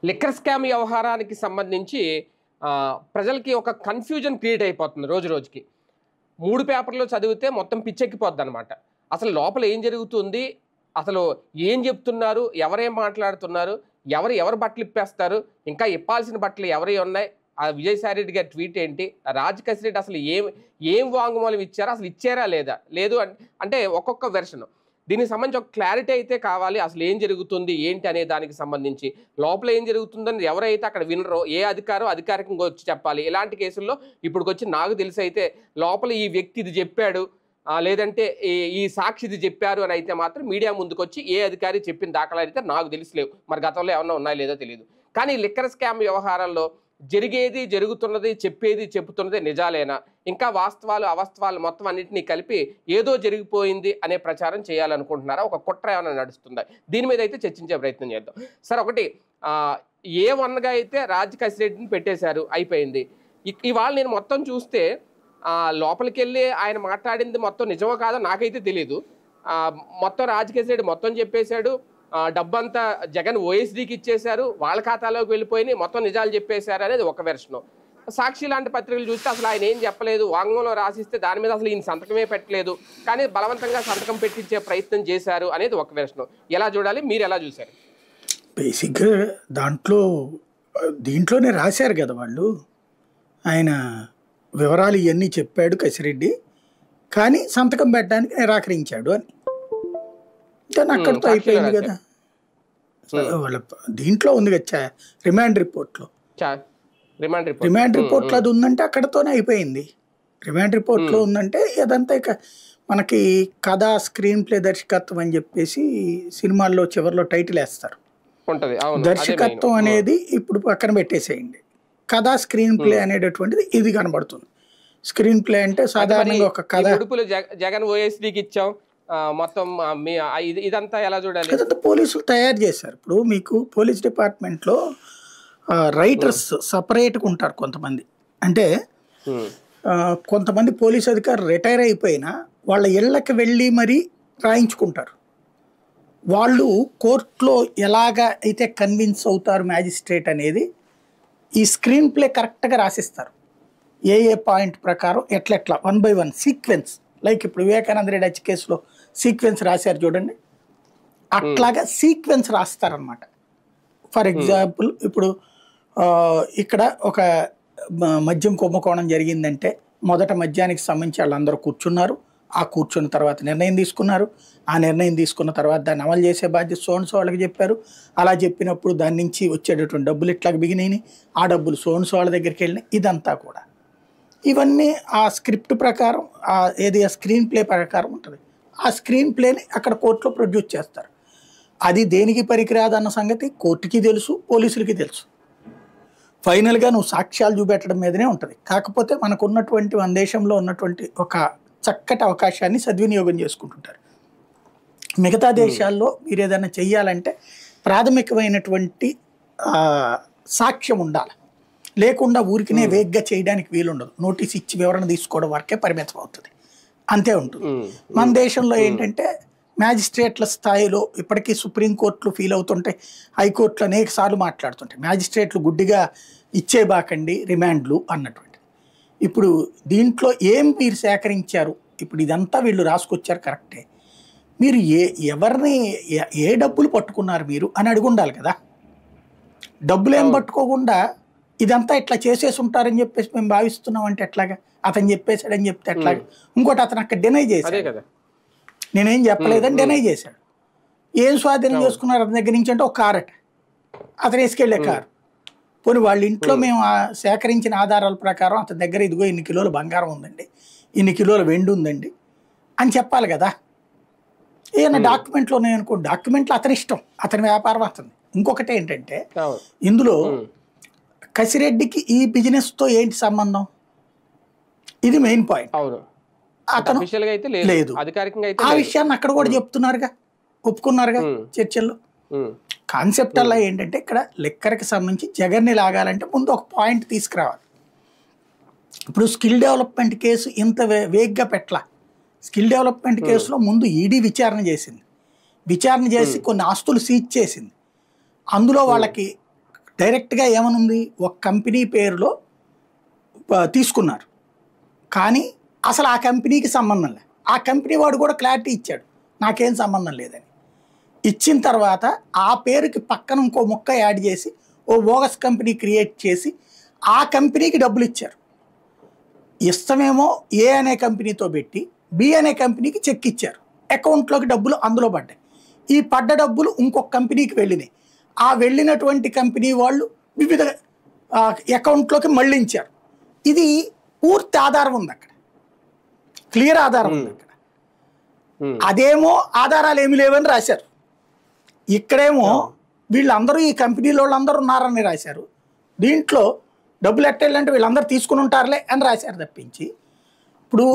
Liquor scam వ్యవహారానికి సంబంధించి ప్రజలకి ఒక కన్ఫ్యూజన్ క్రియేట్ అయిపోతుంది రోజు రోజుకి. 3 పేపర్లు చదివితే మొత్తం పిచ్చెక్కిపోద్దనమాట. అసలు లోపల ఏం జరుగుతుంది, అసలు ఏం చెప్తున్నారు, ఎవరేం మాట్లాడుతున్నారు, ఎవరు బట్టలు ఇప్పేస్తారు, ఇంకా ఇప్పాల్సిన బట్టలు ఎవరి ఉన్నాయి, ఆ విజయసాయి రెడ్డి గారి ట్వీట్ ఏంటి, రాజకేశ్ రెడ్డి అసలు ఏం వాంగ్మూలం ఇచ్చారో, అసలు ఇచ్చారా లేదు అంటే ఒక్కొక్క వెర్షన్. దీనికి సంబంధించి ఒక క్లారిటీ అయితే కావాలి. అసలు ఏం జరుగుతుంది ఏంటి అనే దానికి సంబంధించి, లోపల ఏం జరుగుతుందని ఎవరైతే అక్కడ వినరో ఏ అధికారికంగా వచ్చి చెప్పాలి. ఇలాంటి కేసుల్లో ఇప్పుడు వచ్చి నాకు తెలిసి అయితే లోపల ఈ వ్యక్తి ఇది చెప్పాడు, లేదంటే ఈ సాక్షి ఇది చెప్పారు అని అయితే మాత్రం మీడియా ముందుకొచ్చి ఏ అధికారి చెప్పిన దాఖలాలు అయితే నాకు తెలిసిలేవు. మరి గతంలో ఏమన్నా ఉన్నాయో లేదో తెలియదు. కానీ లిక్కర్ స్కామ్ వ్యవహారంలో జరిగేది జరుగుతున్నది, చెప్పేది చెబుతున్నది నిజాలేనా, ఇంకా వాస్తవాలు అవాస్తవాలు మొత్తం అన్నింటినీ కలిపి ఏదో జరిగిపోయింది అనే ప్రచారం చేయాలనుకుంటున్నారా, ఒక కుట్ర ఏమైనా నడుస్తుందా, దీని మీద అయితే చర్చించే ప్రయత్నం చేద్దాం. సార్, ఒకటి A1గా అయితే రాజకేశ్ రెడ్డిని పెట్టేశారు, అయిపోయింది. ఇవాళ నేను మొత్తం చూస్తే లోపలికి వెళ్ళి ఆయన మాట్లాడింది మొత్తం నిజమో కాదో నాకైతే తెలియదు. మొత్తం రాజకేశ్ రెడ్డి మొత్తం చెప్పేశాడు, డబ్బంతా జగన్ ఓఎస్డీకి ఇచ్చేశారు, వాళ్ళ ఖాతాలోకి వెళ్ళిపోయి మొత్తం నిజాలు చెప్పేశారు అనేది ఒక వెర్షను. సాక్షి లాంటి పత్రికలు చూస్తే అసలు ఆయన ఏం చెప్పలేదు, వాంగ్మూలం రాసిస్తే దాని మీద అసలు ఈయన సంతకమే పెట్టలేదు, కానీ బలవంతంగా సంతకం పెట్టించే ప్రయత్నం చేశారు అనేది ఒక వెర్షను. ఎలా చూడాలి, మీరు ఎలా చూశారు? బేసిక్గా దీంట్లోనే రాశారు కదా వాళ్ళు, ఆయన వివరాలు ఇవన్నీ చెప్పాడు కసిరెడ్డి, కానీ సంతకం పెట్టడానికి నిరాకరించాడు అని. దాన్ని అక్కడితో అయిపోయింది కదా. వాళ్ళ దీంట్లో ఉంది కదా రిమాండ్ రిపోర్ట్లో అది ఉందంటే అక్కడతోనే అయిపోయింది. రిమాండ్ రిపోర్ట్లో ఉందంటే ఇదంతా ఇక మనకి కథ, స్క్రీన్ ప్లే, దర్శకత్వం అని చెప్పేసి సినిమాల్లో చివరిలో టైటిల్ వేస్తారు. దర్శకత్వం అనేది ఇప్పుడు పక్కన పెట్టేసేయండి, కథ స్క్రీన్ ప్లే అనేటటువంటిది ఇది కనబడుతుంది. స్క్రీన్ ప్లే అంటే సాధారణంగా ఒక కథ. జగన్ ఓఎస్డీకి ఇచ్చాం మొత్తం, ఇదంతా ఎలా చూడాలి? ఇదంతా పోలీసులు తయారు చేశారు. ఇప్పుడు మీకు పోలీస్ డిపార్ట్మెంట్లో రైటర్స్ సపరేట్గా ఉంటారు కొంతమంది. అంటే కొంతమంది పోలీస్ అధికారులు రిటైర్ అయిపోయినా వాళ్ళ ఇళ్ళకి వెళ్ళి మరీ రాయించుకుంటారు. వాళ్ళు కోర్టులో ఎలాగ అయితే కన్విన్స్ అవుతారు మ్యాజిస్ట్రేట్ అనేది ఈ స్క్రీన్ ప్లే కరెక్ట్గా రాసిస్తారు. ఏ పాయింట్ ప్రకారం ఎట్లెట్లా 1 by 1 సీక్వెన్స్, లైక్ ఇప్పుడు వివేకానంద రెడ్డి హత్య కేసులో సీక్వెన్స్ రాశారు చూడండి, అట్లాగా సీక్వెన్స్ రాస్తారనమాట. ఫర్ ఎగ్జాంపుల్ ఇప్పుడు ఇక్కడ ఒక మద్యం కుంభకోణం జరిగిందంటే మొదట మద్యానికి సంబంధించి వాళ్ళందరూ కూర్చున్నారు, ఆ కూర్చున్న తర్వాత నిర్ణయం తీసుకున్నారు, ఆ నిర్ణయం తీసుకున్న తర్వాత దాన్ని అమలు చేసే బాధ్యత సోన్సో వాళ్ళకి చెప్పారు. అలా చెప్పినప్పుడు దాని నుంచి వచ్చేటటువంటి డబ్బులు ఇట్లాగ బిగినాయి, ఆ డబ్బులు సోన్సో వాళ్ళ దగ్గరికి వెళ్ళినాయి. ఇదంతా కూడా ఇవన్నీ ఆ స్క్రిప్ట్ ప్రకారం ఆ స్క్రీన్ ప్లే ప్రకారం ఉంటుంది. ఆ స్క్రీన్ ప్లేని అక్కడ కోర్టులో ప్రొడ్యూస్ చేస్తారు. అది దేనికి పనికిరాదన్న సంగతి కోర్టుకి తెలుసు, పోలీసులకి తెలుసు. ఫైనల్గా నువ్వు సాక్ష్యాలు చూపెట్టడం మీదనే ఉంటుంది. కాకపోతే మనకు ఉన్నటువంటి మన దేశంలో ఉన్నటువంటి ఒక చక్కటి అవకాశాన్ని సద్వినియోగం చేసుకుంటుంటారు. మిగతా దేశాల్లో మీరు ఏదైనా చెయ్యాలంటే ప్రాథమికమైనటువంటి సాక్ష్యం ఉండాలి, లేకుండా ఊరికినే వేగ్గా చేయడానికి వీలుండదు. నోటీస్ ఇచ్చి వివరణ తీసుకోవడం వరకే పరిమితం అవుతుంది, అంతే ఉంటుంది. మన దేశంలో ఏంటంటే మ్యాజిస్ట్రేట్ల స్థాయిలో ఇప్పటికీ సుప్రీంకోర్టులు ఫీల్ అవుతుంటాయి, హైకోర్టులు అనేక సార్లు మాట్లాడుతుంటాయి మ్యాజిస్ట్రేట్లు గుడ్డిగా ఇచ్చేబాకండి రిమాండ్లు అన్నటువంటి. ఇప్పుడు దీంట్లో ఏం మీరు సేకరించారు, ఇప్పుడు ఇదంతా వీళ్ళు రాసుకొచ్చారు కరెక్టే, మీరు ఎవరిని ఏ డబ్బులు పట్టుకున్నారు మీరు అని అడిగి ఉండాలి కదా. డబ్బులు ఏం పట్టుకోకుండా ఇదంతా ఇట్లా చేసేసి ఉంటారని చెప్పేసి మేము భావిస్తున్నాం అంటే ఎట్లాగా, అతను చెప్పేశాడని చెప్తే ఎట్లాగా. ఇంకోటి అతను అక్కడ డినై చేశాడు, నేనేం చెప్పలేదని డినై చేశాడు. ఏం స్వాధీనం చేసుకున్నారు అతని దగ్గర నుంచి అంటే ఒక కారట, అతను వేసుకెళ్ళే కారు. పోనీ వాళ్ళ ఇంట్లో మేము సేకరించిన ఆధారాల ప్రకారం అతని దగ్గర ఇదిగో ఇన్ని కిలోల బంగారం ఉందండి, ఇన్ని కిలోల వెండి ఉందండి అని చెప్పాలి కదా. ఏదైనా డాక్యుమెంట్లో ఉన్నాయనుకో, డాక్యుమెంట్లు అతని ఇష్టం, అతని వ్యాపారం అతను. ఇంకొకటి ఏంటంటే ఇందులో కసిరెడ్డికి ఈ బిజినెస్తో ఏంటి సంబంధం, ఇది మెయిన్ పాయింట్. అతను లేదు, ఆ విషయాన్ని అక్కడ కూడా చెప్తున్నారుగా, ఒప్పుకున్నారుగా చర్చల్లో. కాన్సెప్ట్ అలా ఏంటంటే ఇక్కడ లిక్కర్కి సంబంధించి జగన్ని లాగాలంటే ముందు ఒక పాయింట్ తీసుకురావాలి. ఇప్పుడు స్కిల్ డెవలప్మెంట్ కేసు ఇంత వేగ్గా పెట్టలా. స్కిల్ డెవలప్మెంట్ కేసులో ముందు ఈడీ విచారణ చేసింది, విచారణ చేసి కొన్ని ఆస్తులు సీజ్ చేసింది. అందులో వాళ్ళకి డైరెక్ట్గా ఏమనుంది, ఒక కంపెనీ పేరులో తీసుకున్నారు, కానీ అసలు ఆ కంపెనీకి సంబంధం లేదు. ఆ కంపెనీ వాడు కూడా క్లారిటీ ఇచ్చాడు, నాకేం సంబంధం లేదని. ఇచ్చిన తర్వాత ఆ పేరుకి పక్కన ఇంకో ముక్క యాడ్ చేసి ఓ బోగస్ కంపెనీ క్రియేట్ చేసి ఆ కంపెనీకి డబ్బులు ఇచ్చారు. ఇష్టమేమో ఏ అనే కంపెనీతో పెట్టి బి అనే కంపెనీకి చెక్ ఇచ్చారు, అకౌంట్లోకి డబ్బులు అందులో పడ్డాయి. ఈ పడ్డ డబ్బులు ఇంకొక కంపెనీకి వెళ్ళినాయి. ఆ వెళ్ళినటువంటి కంపెనీ వాళ్ళు వివిధ అకౌంట్లోకి మళ్ళించారు. ఇది పూర్తి ఆధారం ఉంది అక్కడ, క్లియర్ ఆధారం ఉంది అక్కడ. అదేమో ఆధారాలు ఏమి లేవని రాశారు, ఇక్కడేమో వీళ్ళందరూ ఈ కంపెనీలో వాళ్ళందరూ ఉన్నారని రాశారు. దీంట్లో డబ్బులు ఎట్టేళ్ళంటే వీళ్ళందరూ తీసుకుని ఉంటారులే అని రాశారు తప్పించి. ఇప్పుడు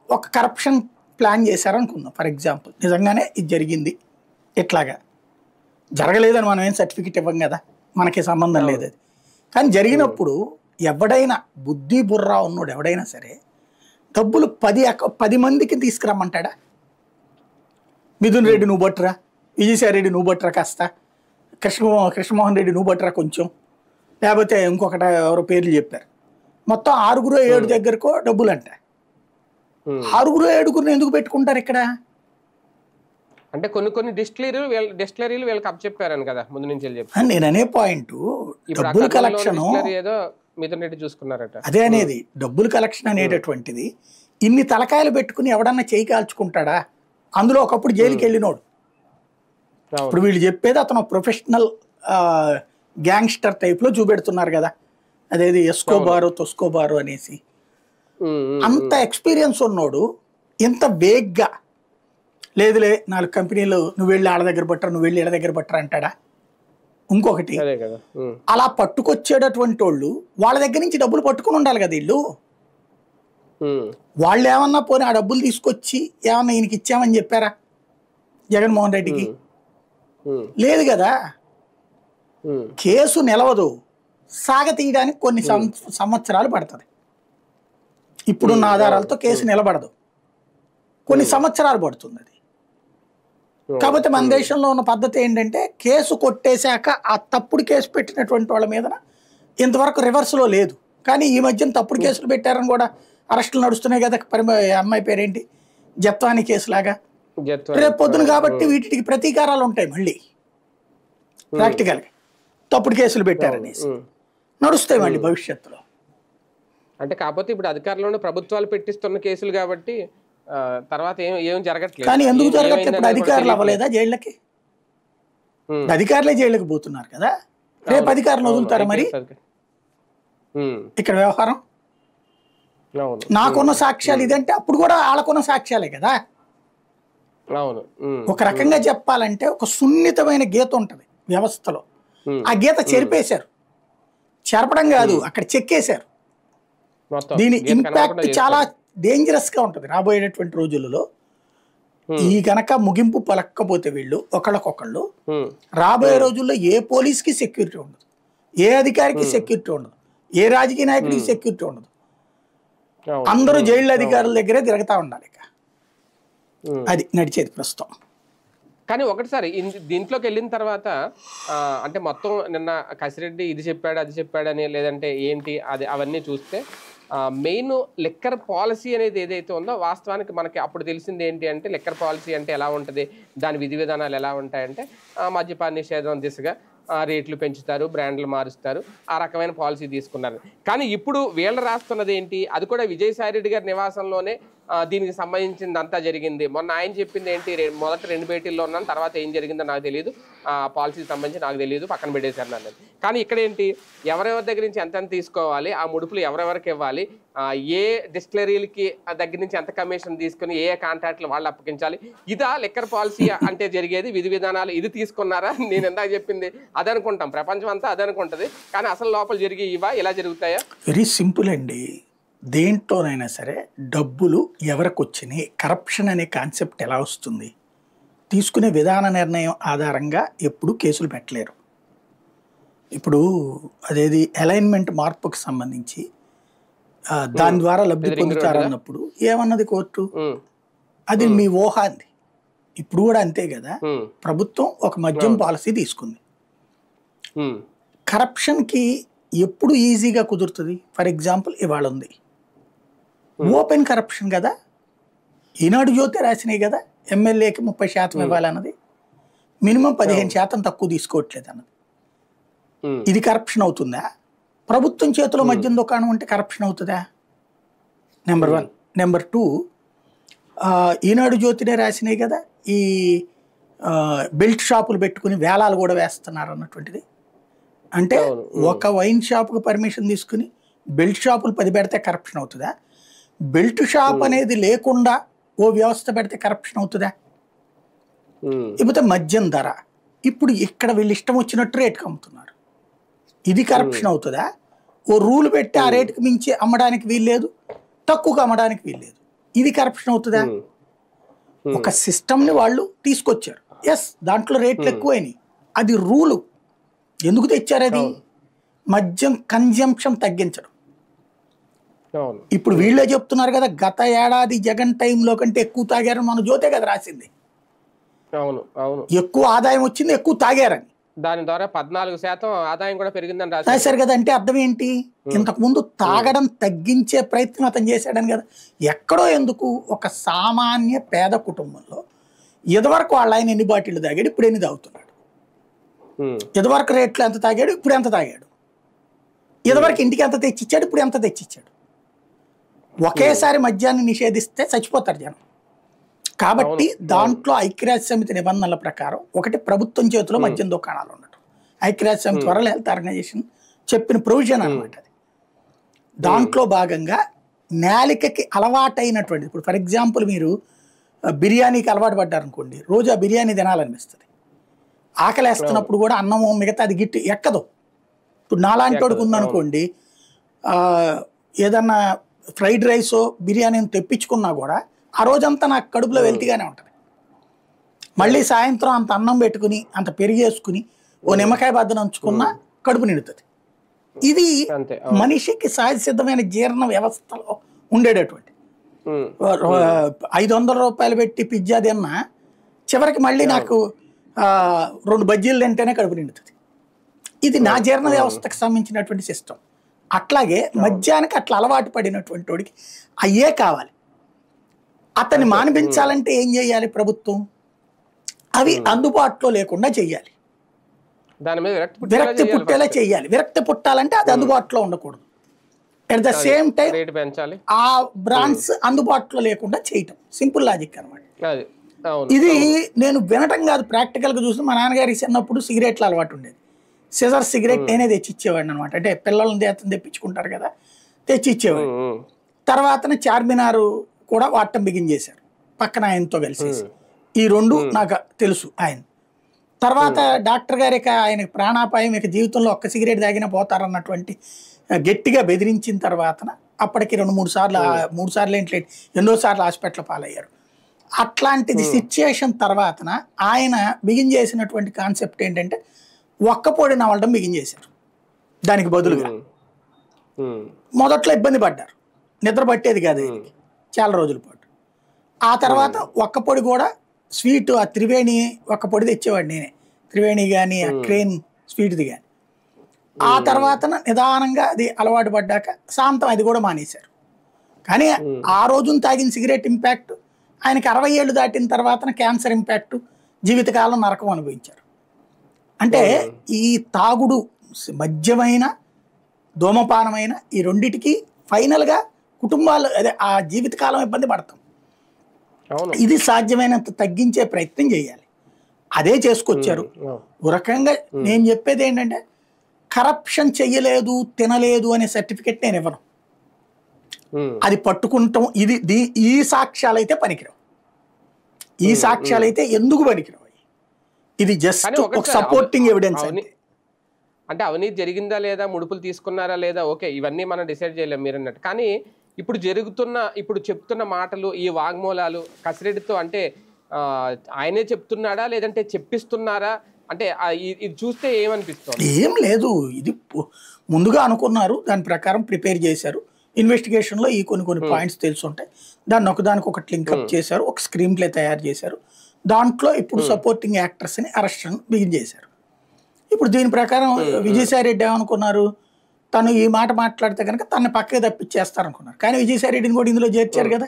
ఒక కరప్షన్ ప్లాన్ చేశారనుకుందాం ఫర్ ఎగ్జాంపుల్, నిజంగానే ఇది జరిగింది, ఇట్లాగా జరగలేదని మనం ఏం సర్టిఫికెట్ ఇవ్వం కదా, మనకి సంబంధం లేదు అది. కానీ జరిగినప్పుడు ఎవడైనా బుద్ధి బుర్రా ఉన్నోడు ఎవడైనా సరే డబ్బులు 10 మందికి తీసుకురమ్మంటాడా? మిథున్ రెడ్డి నువ్వు బట్టురా, విజయసాయి రెడ్డి నువ్వు బట్టురా, కాస్త కృష్ణమోహన్ రెడ్డి నువ్వు బట్టురా కొంచెం, లేకపోతే ఇంకొకట ఎవరో పేర్లు చెప్పారు. మొత్తం 6-7 దగ్గరకో డబ్బులు అంట. 6-7 ఎందుకు పెట్టుకుంటారు ఇక్కడ? అంటే కొన్ని డిస్టిలరీలు వీళ్ళకి అప్పచెప్పారని కదా ముందు నుంచి చెప్పి. నేను అనే పాయింట్, డబ్బుల కలెక్షన్ ఏదో మిథున్ రెడ్డి చూసుకున్నారట. అదే అనేది, డబ్బుల కలెక్షన్ అనేటటువంటిది ఇన్ని తలకాయలు పెట్టుకుని ఎవడన్నా చేయి కాల్చుకుంటాడా? అందులో ఒకప్పుడు జైలుకి వెళ్ళినోడు. ఇప్పుడు వీళ్ళు చెప్పేది అతను ప్రొఫెషనల్ గ్యాంగ్స్టర్ టైప్లో చూపెడుతున్నారు కదా, అదేది ఎస్కోబారు తొస్కోబారు అనేసి. అంత ఎక్స్పీరియన్స్ ఉన్నోడు ఇంత వేగ్గా లేదులే 4 కంపెనీలు నువ్వు వెళ్ళి ఆడ దగ్గర పట్టరా, నువ్వు వెళ్ళి ఆడ దగ్గర పట్టరా అంటాడా? ఇంకొకటి, అలా పట్టుకొచ్చేటటువంటి వాళ్ళు వాళ్ళ దగ్గర నుంచి డబ్బులు పట్టుకుని ఉండాలి కదా వీళ్ళు. వాళ్ళు ఏమన్నా పోనీ ఆ డబ్బులు తీసుకొచ్చి ఏమన్నా ఈయనకి ఇచ్చామని చెప్పారా జగన్మోహన్ రెడ్డికి? లేదు కదా. కేసు నిలవదు, సాగతీయడానికి కొన్ని సంవత్సరాలు పడుతుంది. ఇప్పుడున్న ఆధారాలతో కేసు నిలబడదు, కొన్ని సంవత్సరాలు పడుతుంది అది. కాకపోతే మన దేశంలో ఉన్న పద్ధతి ఏంటంటే కేసు కొట్టేశాక ఆ తప్పుడు కేసు పెట్టినటువంటి వాళ్ళ మీద ఇంతవరకు రివర్స్లో లేదు. కానీ ఈ మధ్యన తప్పుడు కేసులు పెట్టారని కూడా అరెస్టులు నడుస్తున్నాయి కదా. అమ్మాయి పేరేంటి, జత్వాని కేసులాగా. రేపు పొద్దున కాబట్టి వీటికి ప్రతీకారాలు ఉంటాయి మళ్ళీ ప్రాక్టికల్గా. తప్పుడు కేసులు పెట్టారనేసి నడుస్తాయి మళ్ళీ భవిష్యత్తులో. అంటే కాకపోతే ఇప్పుడు అధికారంలో ప్రభుత్వాలు పెట్టిస్తున్న కేసులు కాబట్టి తర్వాత ఏం జరగట్లేదు. కానీ ఎందుకు జరగట్లేదు? ఇప్పుడు అధికారులు అవ్వలేదా జైళ్ళకి? అధికారులే జైళ్ళకి పోతున్నారు కదా, రేపు అధికారులు వదులుతారా మరి? ఇక్కడ వ్యవహారం నాకున్న సాక్ష్యాలు ఇదంటే అప్పుడు కూడా వాళ్ళకున్న సాక్ష్యాలే కదా. ఒక రకంగా చెప్పాలంటే ఒక సున్నితమైన గీత ఉంటుంది వ్యవస్థలో, ఆ గీత చెరిపేశారు. చెరపడం కాదు, అక్కడ చెక్కేశారు. దీని ఇంపాక్ట్ చాలా డేంజరస్ గా ఉంటుంది రాబోయేటటువంటి రోజులలో. ఈ గనక ముగింపు పలక్కపోతే వీళ్ళు ఒకళ్ళకొకళ్ళు, రాబోయే రోజుల్లో ఏ పోలీస్కి సెక్యూరిటీ ఉండదు, ఏ అధికారికి సెక్యూరిటీ ఉండదు, ఏ రాజకీయ నాయకుడికి సెక్యూరిటీ ఉండదు. అందరూ జైళ్ళ అధికారుల దగ్గరే తిరుగుతూ ఉండాలి. ఇక అది నడిచేది ప్రస్తుతం. కానీ ఒకటిసారి దీంట్లోకి వెళ్ళిన తర్వాత అంటే మొత్తం నిన్న కసిరెడ్డి ఇది చెప్పాడు అది చెప్పాడని లేదంటే ఏంటి అది అవన్నీ చూస్తే మెయిన్ లిక్కర్ పాలసీ అనేది ఏదైతే ఉందో వాస్తవానికి మనకి అప్పుడు తెలిసింది ఏంటి అంటే లిక్కర్ పాలసీ అంటే ఎలా ఉంటుంది, దాని విధి విధానాలు ఎలా ఉంటాయంటే మద్యపాన నిషేధం దిశగా రేట్లు పెంచుతారు, బ్రాండ్లు మారుస్తారు, ఆ రకమైన పాలసీ తీసుకున్నారు. కానీ ఇప్పుడు వీళ్ళు రాస్తున్నది ఏంటి, అది కూడా విజయసాయి రెడ్డి గారి నివాసంలోనే దీనికి సంబంధించిందంతా జరిగింది. మొన్న ఆయన చెప్పింది ఏంటి, మొదట 2 భేటీల్లో ఉన్నాను, తర్వాత ఏం జరిగిందో నాకు తెలియదు, పాలసీకి సంబంధించి నాకు తెలియదు, పక్కన పెట్టేశారు అన్నది. కానీ ఇక్కడ ఏంటి, ఎవరెవరి దగ్గర నుంచి ఎంత తీసుకోవాలి, ఆ ముడుపులు ఎవరెవరికి ఇవ్వాలి, ఏ డిస్టిలరీలకి దగ్గర నుంచి ఎంత కమిషన్ తీసుకుని ఏ కాంట్రాక్ట్లు వాళ్ళు అప్పగించాలి, ఇదా లిక్కర్ పాలసీ అంటే జరిగేది, విధి విధానాలు ఇది తీసుకున్నారా? నేను ఇందాక చెప్పింది అదనుకుంటాం, ప్రపంచం అంతా అదనుకుంటుంది, కానీ అసలు లోపల జరిగి ఇవా ఇలా జరుగుతాయా? వెరీ సింపుల్ అండి. దేంట్లోనైనా సరే డబ్బులు ఎవరికి వచ్చినాయి, కరప్షన్ అనే కాన్సెప్ట్ ఎలా వస్తుంది, తీసుకునే విధాన నిర్ణయం ఆధారంగా ఎప్పుడు కేసులు పెట్టలేరు. ఇప్పుడు అదేది అలైన్మెంట్ మార్పుకు సంబంధించి దాని ద్వారా లబ్ధి పొందుతారన్నప్పుడు ఏమన్నది కోర్టు, అది మీ ఊహ అంది. ఇప్పుడు కూడా అంతే కదా, ప్రభుత్వం ఒక మద్యం పాలసీ తీసుకుంది, కరప్షన్కి ఎప్పుడు ఈజీగా కుదురుతుంది? ఫర్ ఎగ్జాంపుల్ ఇవాళ ఉంది, ఓపెన్ కరప్షన్ కదా, ఈనాడు జ్యోతి రాసినాయి కదా ఎమ్మెల్యేకి 30% ఇవ్వాలన్నది, మినిమం 15% తక్కువ తీసుకోవట్లేదు అన్నది. ఇది కరప్షన్ అవుతుందా? ప్రభుత్వం చేతిలో మద్యం దుకాణం ఉంటే కరప్షన్ అవుతుందా? నెంబర్ 1. నెంబర్ 2, ఈనాడు జ్యోతినే రాసినాయి కదా ఈ బెల్ట్ షాపులు పెట్టుకుని వేలాలు కూడా వేస్తున్నారు అన్నటువంటిది. అంటే ఒక వైన్ షాప్కి పర్మిషన్ తీసుకుని బెల్ట్ షాపులు 10 పెడితే కరప్షన్ అవుతుందా? బెల్ట్ షాప్ అనేది లేకుండా ఓ వ్యవస్థ పెడితే కరప్షన్ అవుతుందా? లేకపోతే మద్యం ధర ఇప్పుడు ఇక్కడ వీళ్ళు ఇష్టం వచ్చినట్టు రేటుకి అమ్ముతున్నారు, ఇది కరప్షన్ అవుతుందా? ఓ రూల్ పెట్టి ఆ రేటుకి మించి అమ్మడానికి వీల్లేదు, తక్కువగా అమ్మడానికి వీల్లేదు, ఇది కరప్షన్ అవుతుందా? ఒక సిస్టమ్ని వాళ్ళు తీసుకొచ్చారు, ఎస్ దాంట్లో రేట్లు ఎక్కువైనాయి, అది రూలు. ఎందుకు తెచ్చారు అది? మద్యం కన్జంప్షన్ తగ్గించడం. ఇప్పుడు వీళ్ళే చెప్తున్నారు కదా, గత ఏడాది జగన్ టైంలో కంటే ఎక్కువ తాగారని మన జ్యోతే కదా రాసింది. ఎక్కువ ఆదాయం వచ్చింది, ఎక్కువ తాగారని, దాని ద్వారా 14% ఆదాయం కూడా పెరిగిందని రాశారు కదా. అంటే అర్థం ఏంటి? ఇంతకు ముందు తాగడం తగ్గించే ప్రయత్నం అతను చేశాడని కదా. ఎక్కడో ఎందుకు ఒక సామాన్య పేద కుటుంబంలో ఇదివరకు వాళ్ళ ఆయన ఎన్ని బాటిళ్ళు తాగాడు, ఇప్పుడు ఎన్ని తాగుతున్నాడు? ఇదివరకు రేట్లు ఎంత తాగాడు, ఇప్పుడు ఎంత తాగాడు? ఇదివరకు ఇంటికి ఎంత తెచ్చిచ్చాడు, ఇప్పుడు ఎంత తెచ్చిచ్చాడు? ఒకేసారి మద్యాన్ని నిషేధిస్తే చచ్చిపోతారు జనం. కాబట్టి దాంట్లో ఐక్యరాజ్య సమితి నిబంధనల ప్రకారం ఒకటి ప్రభుత్వం చేతిలో మద్యం దుకాణాలు ఉండటం, ఐక్యరాజ్య సమితి వరల్డ్ హెల్త్ ఆర్గనైజేషన్ చెప్పిన ప్రొవిజన్ అనమాట అది. దాంట్లో భాగంగా నేలికకి అలవాటైనటువంటి, ఇప్పుడు ఫర్ ఎగ్జాంపుల్ మీరు బిర్యానీకి అలవాటు పడ్డారనుకోండి, రోజు ఆ బిర్యానీ తినాలనిపిస్తుంది, ఆకలేస్తున్నప్పుడు కూడా అన్నం మిగతా అది గిట్టి ఎక్కదు. ఇప్పుడు నాలాంటి వాడికి ఉందనుకోండి, ఏదన్నా ఫ్రైడ్ రైసో బిర్యానీని తెప్పించుకున్నా కూడా ఆ రోజంతా నాకు కడుపులో వెల్తిగానే ఉంటుంది. మళ్ళీ సాయంత్రం అంత అన్నం పెట్టుకుని అంత పెరిగేసుకుని ఓ నిమ్మకాయ బద్దను ఉంచుకున్నా కడుపు నిండుతుంది. ఇది మనిషికి సహజ సిద్ధమైన జీర్ణ వ్యవస్థలో ఉండేటటువంటి. 500 రూపాయలు పెట్టి పిజ్జా తిన్నా చివరికి మళ్ళీ నాకు 2 బజ్జీలు తింటేనే కడుపు నిండుతుంది. ఇది నా జీర్ణ వ్యవస్థకు సంబంధించినటువంటి సిస్టమ్. అట్లాగే మద్యానికి అట్లా అలవాటు పడినటువంటి వాడికి అయ్యే కావాలి. అతన్ని మానిపించాలంటే ఏం చేయాలి ప్రభుత్వం? అవి అందుబాటులో లేకుండా చెయ్యాలి, విరక్తి పుట్టేలా చెయ్యాలి. విరక్తి పుట్టాలంటే అది అందుబాటులో ఉండకూడదు. అట్ ద సేమ్ టైం ఆ బ్రాండ్స్ అందుబాటులో లేకుండా చేయటం, సింపుల్ లాజిక్ అనమాట. ఇది నేను వినటం కాదు, ప్రాక్టికల్గా చూసి మా నాన్నగారి చిన్నప్పుడు సిగరెట్లు అలవాటు ఉండేది. సిజర్ సిగరెట్ నేనే తెచ్చిచ్చేవాడిని అనమాట. అంటే పిల్లల్ని అతను తెప్పించుకుంటారు కదా, తెచ్చిచ్చేవాడు. తర్వాత చార్మినార్ కూడా వాడటం బిగిన్ చేశారు పక్కన ఆయనతో కలిసి. ఈ 2 నాకు తెలుసు ఆయన. తర్వాత డాక్టర్ గారు ఇక ఆయనకి ప్రాణాపాయం, ఇక జీవితంలో ఒక్క సిగరెట్ తాగినా పోతారన్నటువంటి గట్టిగా బెదిరించిన తర్వాత అప్పటికి 2-3 సార్లు 3 సార్లు ఏంటి ఎన్నోసార్లు హాస్పిటల్ పాలయ్యారు. అట్లాంటిది సిచ్యుయేషన్ తర్వాత ఆయన బిగిన్ చేసినటువంటి కాన్సెప్ట్ ఏంటంటే ఒక్కపొడి నవలడం బిగిన్ చేశారు. దానికి బదులుగా మొదట్లో ఇబ్బంది పడ్డారు, నిద్ర పట్టేది కాదు ఆయనకి చాలా రోజుల పాటు. ఆ తర్వాత ఒక్కపొడి కూడా స్వీట్, ఆ త్రివేణి ఒక్కపొడి తెచ్చేవాడు నేనే, త్రివేణి కానీ ఆ క్రేన్ స్వీట్ది కానీ. ఆ తర్వాత నిదానంగా అది అలవాటు పడ్డాక శాంతం అది కూడా మానేశారు. కానీ ఆ రోజున తాగిన సిగరెట్ ఇంపాక్ట్ ఆయనకి 60 ఏళ్ళు దాటిన తర్వాత క్యాన్సర్ ఇంపాక్ట్, జీవితకాలం నరకం అనుభవించారు. అంటే ఈ తాగుడు, మద్యమైన ధూమపానమైన ఈ రెండిటికి ఫైనల్గా కుటుంబాలు అదే ఆ జీవితకాలం ఇబ్బంది పడతాం. ఇది సాధ్యమైనంత తగ్గించే ప్రయత్నం చేయాలి. అదే చేసుకొచ్చారు. ఒక రకంగా నేను చెప్పేది ఏంటంటే కరప్షన్ చెయ్యలేదు, తినలేదు అనే సర్టిఫికెట్ నేను ఇవ్వను. అది పట్టుకుంటాం. ఈ సాక్ష్యాలు అయితే పనికిరావు, ఈ సాక్ష్యాలు అయితే ఎందుకు పనికిరావు. ఇది జస్ట్ ఒక సపోర్టింగ్ ఎవిడెన్స్. అంటే అవినీతి జరిగిందా లేదా, ముడుపులు తీసుకున్నారా లేదా, ఓకే, ఇవన్నీ మనం డిసైడ్ చేయలేము మీరు అన్నట్టు. కానీ ఇప్పుడు చెప్తున్న మాటలు, ఈ వాగ్మూలాలు కసిరెడ్డితో అంటే ఆయనే చెప్తున్నాడా లేదంటే చెప్పిస్తున్నారా? అంటే ఇది చూస్తే ఏమనిపిస్తుంది? ఏం లేదు, ఇది ముందుగా అనుకున్నారు, దాని ప్రకారం ప్రిపేర్ చేశారు. ఇన్వెస్టిగేషన్లో ఈ కొన్ని పాయింట్స్ తెలుసుంటాయి, దాన్ని ఒకదానికి ఒకటి లింకప్ చేశారు, ఒక స్క్రీన్ ప్లే తయారు చేశారు. దాంట్లో ఇప్పుడు సపోర్టింగ్ యాక్టర్స్ని అరెస్ట్ బిగిన్ చేశారు. ఇప్పుడు దీని ప్రకారం విజయసాయి రెడ్డి ఏమనుకున్నారు, తను ఈ మాట మాట్లాడితే కనుక తనని పక్కకి తప్పించేస్తారనుకున్నారు. కానీ విజయసాయి రెడ్డిని కూడా ఇందులో చేర్చారు కదా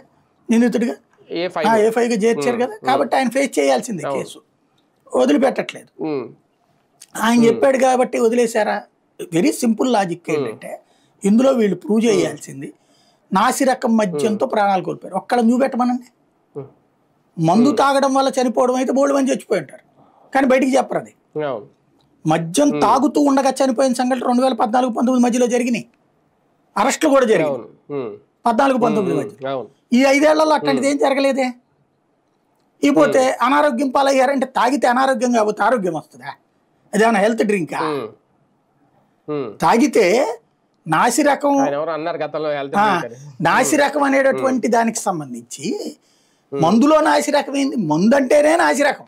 నిందితుడిగా, A5గా చేర్చారు కదా. కాబట్టి ఆయన ఫేస్ చేయాల్సిందే కేసు, వదిలిపెట్టట్లేదు. ఆయన చెప్పాడు కాబట్టి వదిలేశారా? వెరీ సింపుల్ లాజిక్ ఏంటంటే ఇందులో వీళ్ళు ప్రూవ్ చేయాల్సింది నాసిరకం మద్యంతో ప్రాణాలు కోల్పోయారు. ఒక్కడ చూపెట్టమనండి. మందు తాగడం వల్ల చనిపోవడం అయితే బోల్డ్ మంది చచ్చిపోయి ఉంటారు, కానీ బయటికి చెప్పరు. అది మద్యం తాగుతూ ఉండగా చనిపోయిన సంఘటన 2014-19 మధ్యలో జరిగినాయి. అరెస్టులు కూడా జరిగాయి 14-19 మధ్య. ఈ 5 ఏళ్లలో అట్లాంటిది ఏం జరగలేదే. ఇకపోతే అనారోగ్యం పాలయ్యారంటే తాగితే అనారోగ్యం కాకపోతే ఆరోగ్యం వస్తుందా? అదేమన్నా హెల్త్ డ్రింకా? తాగితే నాసిరకం అనేటటువంటి దానికి సంబంధించి మందులో నాసిరకం ఏంది? మందు అంటేనే నాసిరకం,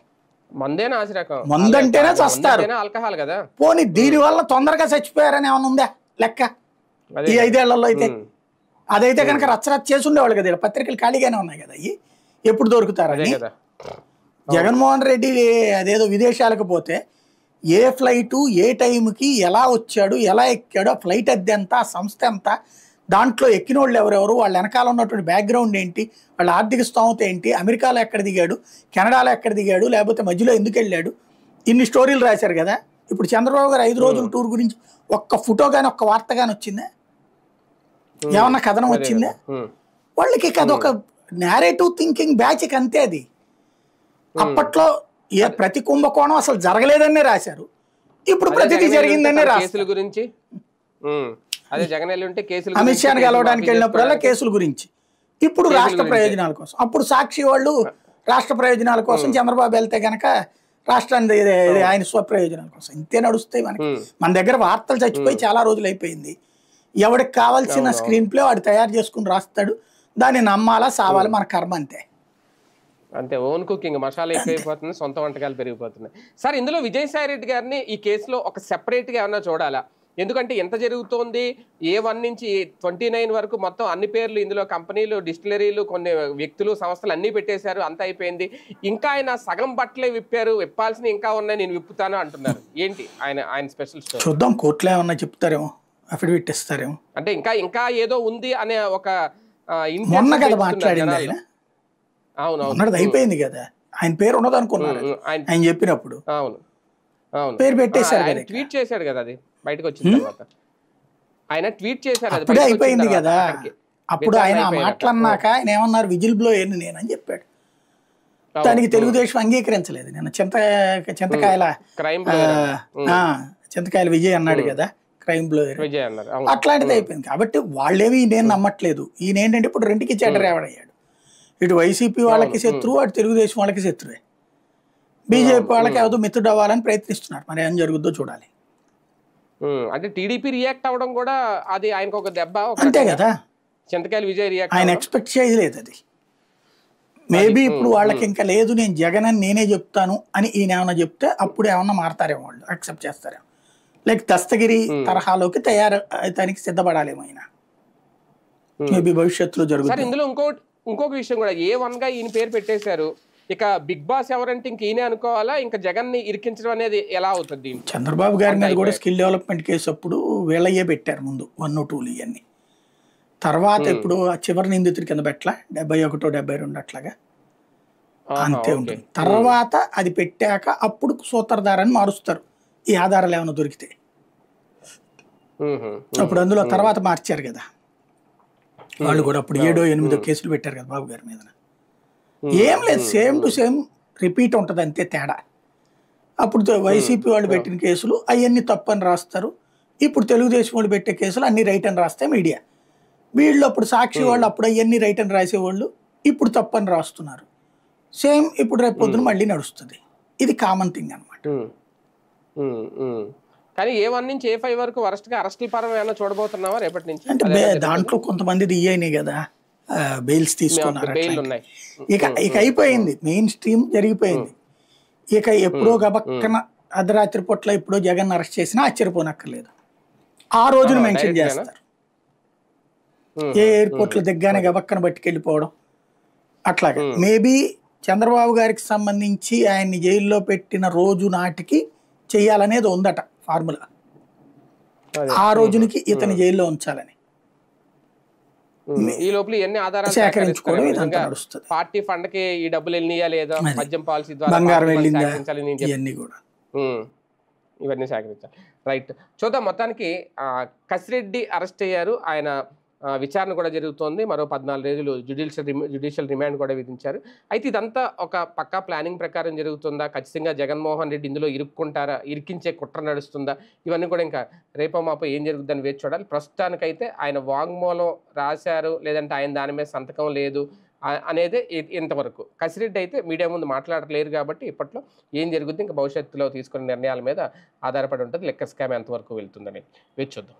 మందు అంటేనే చస్తారు. పోనీ దీని వల్ల తొందరగా చచ్చిపోయారని ఏమన్నా ఉందా లెక్క? ఈ 5 ఏళ్లలో అయితే అదైతే కనుక రచ్చరచ్చ చేసి ఉండేవాళ్ళు కదా. పత్రికలు ఖాళీగానే ఉన్నాయి కదా, అవి ఎప్పుడు దొరుకుతారని. జగన్మోహన్ రెడ్డి అదేదో విదేశాలకు పోతే ఏ ఫ్లైటు ఏ టైంకి ఎలా వచ్చాడు, ఎలా ఎక్కాడు, ఆ ఫ్లైట్ అద్దె ఎంత, ఆ సంస్థ ఎంత, దాంట్లో ఎక్కిన వాళ్ళు ఎవరెవరు, వాళ్ళ వెనకాల ఉన్నటువంటి బ్యాక్గ్రౌండ్ ఏంటి, వాళ్ళ ఆర్థిక స్తోమత ఏంటి, అమెరికాలో ఎక్కడ దిగాడు, కెనడాలో ఎక్కడ దిగాడు, లేకపోతే మధ్యలో ఎందుకు వెళ్ళాడు, ఇన్ని స్టోరీలు రాశారు కదా. ఇప్పుడు చంద్రబాబు గారు 5 రోజుల టూర్ గురించి ఒక్క ఫోటో కానీ ఒక్క వార్త కానీ వచ్చిందా? ఏమన్నా కథనం వచ్చిందా? వాళ్ళకి అదొక నేరేటివ్ థింకింగ్ బ్యాచ్కి అంతే. అది అప్పట్లో ప్రతి కుంభకోణం అసలు జరగలేదనే రాశారు, ఇప్పుడు ప్రతిదీ జరిగిందనే రాశారు. గురించి అమిత్ షాని కలవడానికి వెళ్ళినప్పుడల్లా కేసుల గురించి, ఇప్పుడు రాష్ట్ర ప్రయోజనాల కోసం. అప్పుడు సాక్షి వాళ్ళు రాష్ట్ర ప్రయోజనాల కోసం, చంద్రబాబు వెళ్తే గనక రాష్ట్రాన్ని ఆయన స్వప్రయోజనాల కోసం. ఇంతే నడుస్తాయి మనకి. మన దగ్గర వార్తలు చచ్చిపోయి చాలా రోజులు అయిపోయింది. ఎవరికి కావాల్సిన స్క్రీన్ ప్లే వాడు తయారు చేసుకుని రాస్తాడు, దాన్ని నమ్మాలా సావాలా మన కర్మ అంతే. అంతే, ఓన్ కుకింగ్ మసాలా ఎక్కువైపోతుంది, సొంత వంటకాలు పెరిగిపోతున్నాయి. సార్, ఇందులో విజయసాయి రెడ్డి గారిని ఈ కేసులో ఒక సెపరేట్గా ఏమన్నా చూడాలా? ఎందుకంటే ఎంత జరుగుతోంది, A1 నుంచి 29 వరకు మొత్తం అన్ని పేర్లు ఇందులో కంపెనీలు, డిస్టిలరీలు, కొన్ని వ్యక్తులు, సంస్థలు అన్నీ పెట్టేశారు, అంత అయిపోయింది. ఇంకా ఆయన సగం బట్టలే విప్పారు, విప్పాల్సిన ఇంకా ఉన్నాయి, నేను విప్పుతాను అంటున్నారు. ఏంటి ఆయన స్పెషల్ స్టోరీ? చూద్దాం, కోర్టులో ఏమన్నా చెప్తారేమో, అఫిడవిట్ ఇస్తారేమో. అంటే ఇంకా ఏదో ఉంది అనే ఒక మొన్న కదా మాట్లాడింది ఆయన. అవునవును, అయిపోయింది కదా, ఆయన పేరు ఉండదు అనుకున్నారు ఆయన చెప్పినప్పుడు. అవును అవును, పేరు పెట్టేశారు, ట్వీట్ చేశాడు కదా, అది బయటకు వచ్చిన తర్వాత ఆయన ట్వీట్ చేశారు, అప్పుడే అయిపోయింది కదా. అప్పుడు ఆయన మాట్లాడినాక ఆయన ఏమన్నారు, విజిల్ బ్లోయర్ నేనని చెప్పాడు. దానికి తెలుగుదేశం అంగీకరించలేదు. నేను చింతకాయల విజయ్ అన్నాడు కదా, క్రైమ్ బ్లోయర్, అట్లాంటిది అయిపోయింది. కాబట్టి వాళ్ళేమి నేను నమ్మట్లేదు. ఈయన ఏంటంటే ఇప్పుడు రెండుకి చెడ్డరేవాడయ్యాడు. ఇటు వైసీపీ వాళ్ళకి శత్రువు, అటు తెలుగుదేశం వాళ్ళకి శత్రువే. బీజేపీ వాళ్ళకి ఏదో మిత్రుడు అవ్వాలని ప్రయత్నిస్తున్నారు. మరి ఏం జరుగుద్దో చూడాలి. అంటే టీడీపీ రియాక్ట్ అవ్వడం కూడా అది ఆయనకు ఒక దెబ్బ అంతే కదా. చింతకాయల విజయ్ రియాక్ట్ ఆయన ఎక్స్పెక్ట్ చేయలేదు అది. మేబీ ఇప్పుడు వాళ్ళకి ఇంకా లేదు, నేను జగన్ అని నేనే చెప్తాను అని ఈయన ఏమన్నా చెప్తే అప్పుడు ఏమన్నా మారతారేమో, వాళ్ళు యాక్సెప్ట్ చేస్తారేమో. లైక్ దస్తగిరి తరహాలోకి తయారవడానికి సిద్ధపడాలేమో ఆయన. మేబీ భవిష్యత్తులో జరుగుతుంది. ఇందులో ఇంకొక విషయం కూడా, A1 గా ఈయన పేరు పెట్టేశారు. ఇక బిగ్ బాస్ ఎవరంటే ఇంక ఈయనే అనుకోవాలా? ఇంకా జగన్ ని ఇరికించడం అనేది ఎలా అవుతుంది? చంద్రబాబు గారి మీద కూడా స్కిల్ డెవలప్మెంట్ కేసు అప్పుడు వీళ్ళయ్యే పెట్టారు ముందు 1, 2 ఇవన్నీ. తర్వాత ఇప్పుడు చివరి నిందితుడి కింద పెట్టలా 71, 72 అట్లాగా అంతే ఉంటుంది. తర్వాత అది పెట్టాక అప్పుడు సూత్రధారాన్ని మారుస్తారు, ఈ ఆధారాలు ఏమైనా దొరికితే. అప్పుడు అందులో తర్వాత మార్చారు కదా వాళ్ళు కూడా. అప్పుడు 7, 8 కేసులు పెట్టారు కదా బాబు గారి మీద. ఏం లేదు, సేమ్ టు సేమ్ రిపీట్ ఉంటుంది, అంతే తేడా. అప్పుడు వైసీపీ వాళ్ళు పెట్టిన కేసులు అవన్నీ తప్పు అని రాస్తారు. ఇప్పుడు తెలుగుదేశం వాళ్ళు పెట్టే కేసులు అన్ని రైట్ అని రాస్తాయి మీడియా. వీళ్ళు అప్పుడు సాక్షి వాళ్ళు అప్పుడు అవన్నీ రైట్ అని రాసేవాళ్ళు, ఇప్పుడు తప్పు అని రాస్తున్నారు. సేమ్ ఇప్పుడు రేపు పొద్దున మళ్ళీ నడుస్తుంది. ఇది కామన్ థింగ్ అనమాట. కానీ A1 నుంచి A5 వరకు వరస్ట్ గా అరెస్టుల పరం ఏమైనా చూడబోతున్నావా రేపటి నుంచి? అంటే దాంట్లో కొంతమంది ఇయ్యాయి కదా, బెయిల్స్ తీసుకున్నారు. ఇక అయిపోయింది, మెయిన్ స్ట్రీమ్ జరిగిపోయింది. ఇక ఎప్పుడో గబక్కన అర్ధరాత్రి పూట్ల ఎప్పుడో జగన్ అరెస్ట్ చేసినా ఆశ్చర్యపోనక్కర్లేదు. ఆ రోజును మెన్షన్ చేస్తారు. ఏ ఎయిర్పోర్ట్లో దిగ్గానే గబక్కన పట్టుకెళ్ళిపోవడం అట్లాగా. మేబీ చంద్రబాబు గారికి సంబంధించి ఆయన్ని జైల్లో పెట్టిన రోజు నాటికి చెయ్యాలనేది ఉందట ఫార్ములా. ఆ రోజునికి ఇతని జైల్లో ఉంచాలని ఈ లోపల ఎన్ని ఆధారాలు సేకరించుకోవడం ఇదంతా నడుస్తుంది. పార్టీ ఫండ్ కి ఈ డబ్బులు వెళ్ళినాయా లేదా, మద్యం పాలసీ ద్వారా బంగారం వెళ్ళిందా, ఇవన్నీ కూడా ఇవన్నీ సేకరించాలి. రైట్, చూద్దాం. మొత్తానికి కసిరెడ్డి అరెస్ట్ అయ్యారు. ఆయన విచారణ కూడా జరుగుతోంది. మరో 14 రోజులు జ్యుడిషియల్ రిమాండ్ కూడా విధించారు. అయితే ఇదంతా ఒక పక్కా ప్లానింగ్ ప్రకారం జరుగుతుందా, ఖచ్చితంగా జగన్మోహన్ రెడ్డి ఇందులో ఇరుక్కుంటారా, ఇరికించే కుట్ర నడుస్తుందా, ఇవన్నీ కూడా ఇంకా రేపో మాపో ఏం జరుగుతుందని వేచి చూడాలి. ప్రస్తుతానికైతే ఆయన వాంగ్మూలం రాశారు, లేదంటే ఆయన దాని మీద సంతకం లేదు అనేది ఇంతవరకు. కసిరెడ్డి అయితే మీడియా ముందు మాట్లాడలేరు కాబట్టి ఇప్పట్లో ఏం జరుగుతుంది ఇంకా భవిష్యత్తులో తీసుకునే నిర్ణయాల మీద ఆధారపడి ఉంటుంది. లెక్క స్కామ్ ఎంతవరకు వెళ్తుందని వేచి చూద్దాం.